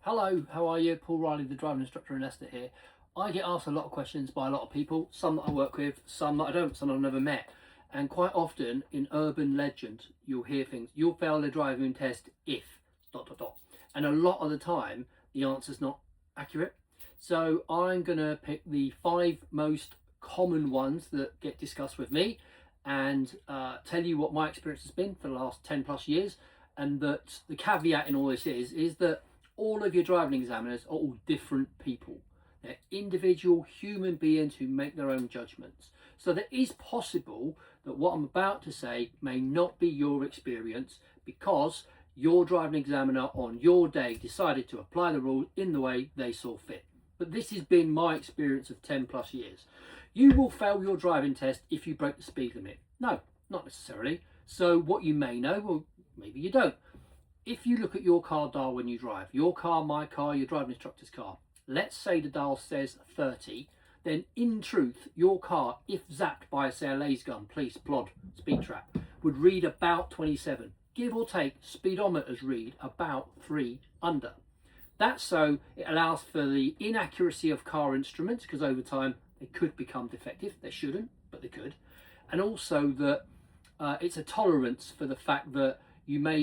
Hello, how are you? Paul Riley, the driving instructor in Leicester here. I get asked a lot of questions by a lot of people, some that I work with, some that I don't, some I've never met. And quite often in urban legend, you'll hear things, you'll fail the driving test if, dot, dot, dot. And a lot of the time, the answer's not accurate. So I'm going to pick the 5 most common ones that get discussed with me and tell you what my experience has been for the last 10 plus years. And that the caveat in all this is that all of your driving examiners are all different people. They're individual human beings who make their own judgments. So that is possible that what I'm about to say may not be your experience because your driving examiner on your day decided to apply the rule in the way they saw fit. But this has been my experience of 10 plus years. You will fail your driving test if you break the speed limit. No, not necessarily. So what you may know, well, maybe you don't. If you look at your car dial when you drive, your car, my car, your driving instructor's car, let's say the dial says 30, then in truth, your car, if zapped by, say, a laser gun, police, plod, speed trap, would read about 27. Give or take, speedometers read about 3 under. That's so it allows for the inaccuracy of car instruments, because over time they could become defective. They shouldn't, but they could. And also that it's a tolerance for the fact that you may,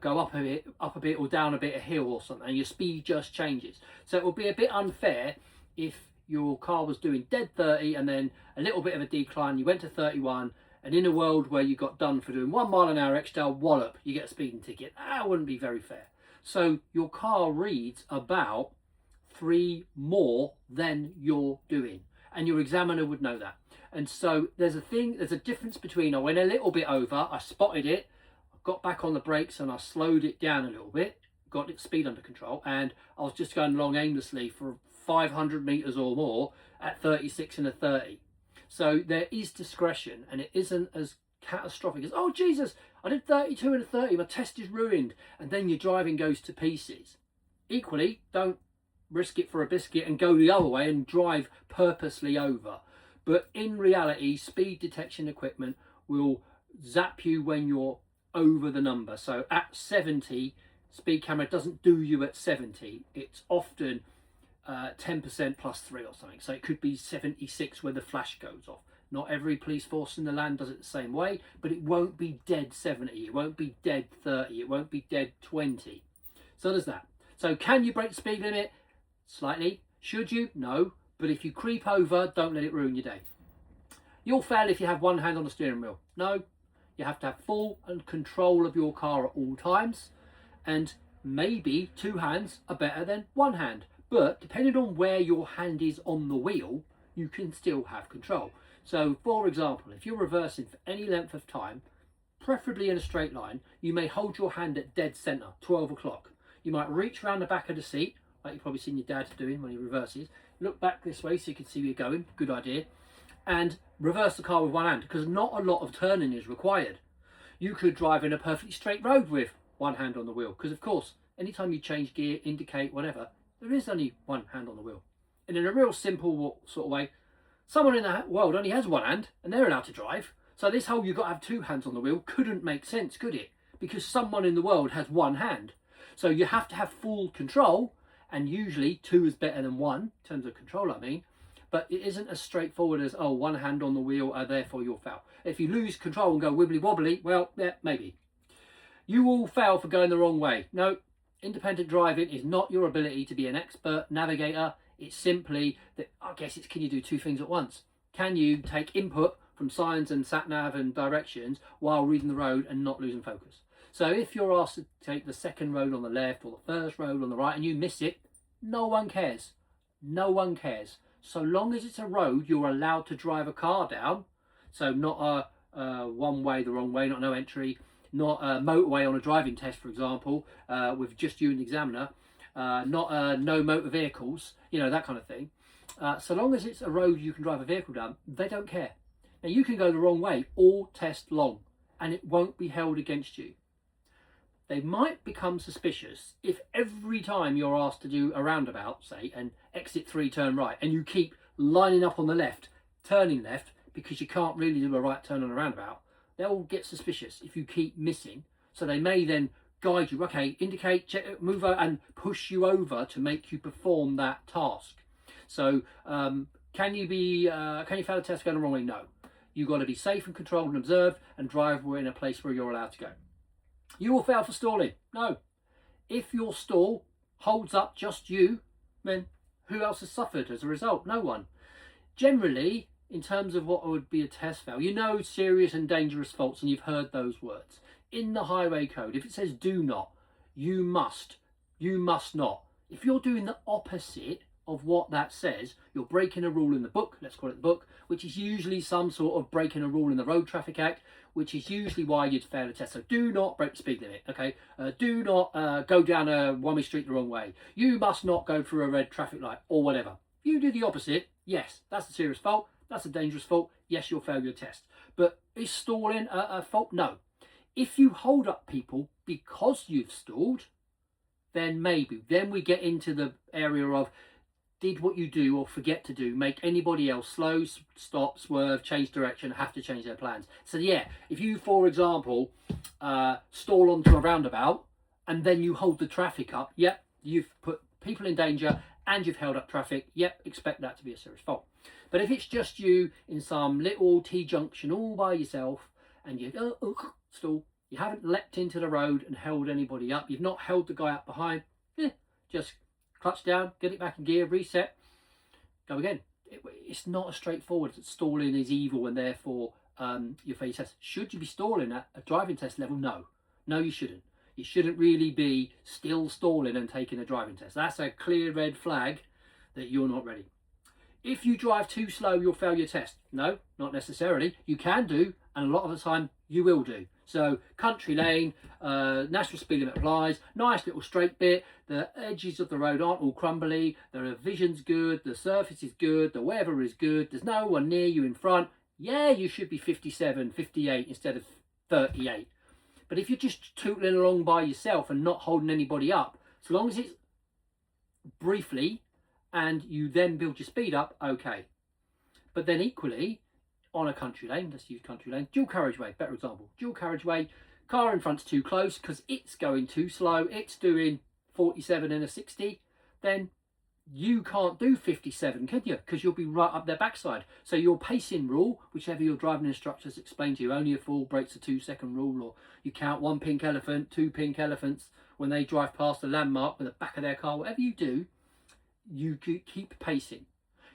go up a bit or down a bit a hill or something, and your speed just changes. So it would be a bit unfair if your car was doing dead 30 and then a little bit of a decline, you went to 31, and in a world where you got done for doing 1 mile an hour extra, wallop, you get a speeding ticket. That wouldn't be very fair. So your car reads about 3 more than you're doing, and your examiner would know that. And so there's a difference between I went a little bit over, I spotted it, got back on the brakes and I slowed it down a little bit, got its speed under control, and I was just going along aimlessly for 500 meters or more at 36 and a 30. So there is discretion, and it isn't as catastrophic as, oh Jesus, I did 32 and a 30, my test is ruined, and then your driving goes to pieces. Equally, don't risk it for a biscuit and go the other way and drive purposely over. But in reality, speed detection equipment will zap you when you're over the number. So at 70, speed camera doesn't do you at 70. It's often 10% plus 3 or something. So it could be 76 where the flash goes off. Not every police force in the land does it the same way, but it won't be dead 70. It won't be dead 30. It won't be dead 20. So there's that. So can you break the speed limit? Slightly. Should you? No. But if you creep over, don't let it ruin your day. You'll fail if you have one hand on the steering wheel. No. You have to have full and control of your car at all times, and maybe 2 hands are better than 1 hand. But depending on where your hand is on the wheel, you can still have control. So for example, if you're reversing for any length of time, preferably in a straight line, you may hold your hand at dead center, 12 o'clock. You might reach around the back of the seat, like you've probably seen your dad doing when he reverses. Look back this way so you can see where you're going, good idea. And reverse the car with 1 hand, because not a lot of turning is required. You could drive in a perfectly straight road with 1 hand on the wheel, because of course, anytime you change gear, indicate, whatever, there is only 1 hand on the wheel. And in a real simple sort of way, someone in the world only has 1 hand, and they're allowed to drive. So this whole you've got to have 2 hands on the wheel couldn't make sense, could it? Because someone in the world has 1 hand. So you have to have full control, and usually 2 is better than 1, in terms of control I mean. But it isn't as straightforward as, oh, 1 hand on the wheel, therefore you'll fail. If you lose control and go wibbly wobbly, well, yeah, maybe. You will fail for going the wrong way. No, independent driving is not your ability to be an expert navigator. It's simply that, I guess it's, can you do 2 things at once? Can you take input from signs and sat-nav and directions while reading the road and not losing focus? So if you're asked to take the second road on the left or the first road on the right and you miss it, no one cares. No one cares. So long as it's a road you're allowed to drive a car down, so not a one way the wrong way, not no entry, not a motorway on a driving test, for example, with just you and the examiner, not no motor vehicles, that kind of thing. So long as it's a road you can drive a vehicle down, they don't care. Now you can go the wrong way all test long, and it won't be held against you. They might become suspicious if every time you're asked to do a roundabout, say, and exit 3, turn right, and you keep lining up on the left, turning left, because you can't really do a right turn on a roundabout, they'll get suspicious if you keep missing. So they may then guide you. Okay, indicate, check, move over, and push you over to make you perform that task. So can you fail a test going the wrong way? No. You've got to be safe and controlled and observed and drive in a place where you're allowed to go. You will fail for stalling. No. If your stall holds up just you, then who else has suffered as a result? No one. Generally, in terms of what would be a test fail, you know serious and dangerous faults, and you've heard those words. In the highway code, if it says do not, you must not. If you're doing the opposite of what that says, you're breaking a rule in the book, let's call it the book, which is usually some sort of breaking a rule in the Road Traffic Act, which is usually why you'd fail a test. So do not break the speed limit, okay? Do not go down a one-way street the wrong way. You must not go through a red traffic light or whatever. You do the opposite, yes, that's a serious fault, that's a dangerous fault, yes, you'll fail your test. But is stalling a fault? No. If you hold up people because you've stalled, then maybe. Then we get into the area of did what you do or forget to do make anybody else slow, stop, swerve, change direction, have to change their plans. So yeah, if you, for example, stall onto a roundabout and then you hold the traffic up, yep, you've put people in danger and you've held up traffic, yep, expect that to be a serious fault. But if it's just you in some little T-junction all by yourself and you stall, you haven't leapt into the road and held anybody up, you've not held the guy up behind, just clutch down, get it back in gear, reset, go again. It's not as straightforward that stalling is evil and therefore you fail your test. Should you be stalling at a driving test level? No. No, you shouldn't. You shouldn't really be still stalling and taking a driving test. That's a clear red flag that you're not ready. If you drive too slow, you'll fail your test. No, not necessarily. You can do, and a lot of the time you will do. So country lane, national speed limit applies, nice little straight bit, the edges of the road aren't all crumbly, the vision's good, the surface is good, the weather is good, there's no one near you in front. Yeah, you should be 57, 58 instead of 38. But if you're just tootling along by yourself and not holding anybody up, so long as it's briefly and you then build your speed up, okay. But then equally, on a country lane, let's use country lane, dual carriageway, better example, dual carriageway, car in front's too close because it's going too slow, it's doing 47 in a 60, then you can't do 57, can you? Because you'll be right up their backside. So your pacing rule, whichever your driving instructors explain to you, only a fool breaks a 2-second rule, or you count 1 pink elephant, 2 pink elephants when they drive past a landmark with the back of their car, whatever you do, you keep pacing.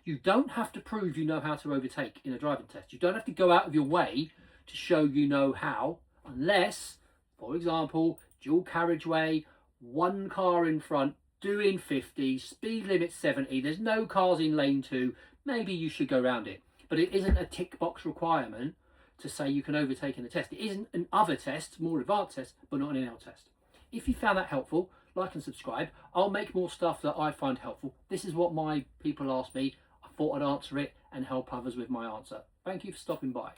You don't have to prove you know how to overtake in a driving test. You don't have to go out of your way to show you know how, unless, for example, dual carriageway, 1 car in front, doing 50, speed limit 70, there's no cars in lane 2, maybe you should go around it. But it isn't a tick box requirement to say you can overtake in a test. It isn't in other tests, more advanced tests, but not in an L test. If you found that helpful, like and subscribe. I'll make more stuff that I find helpful. This is what my people ask me. I thought I'd answer it and help others with my answer. Thank you for stopping by.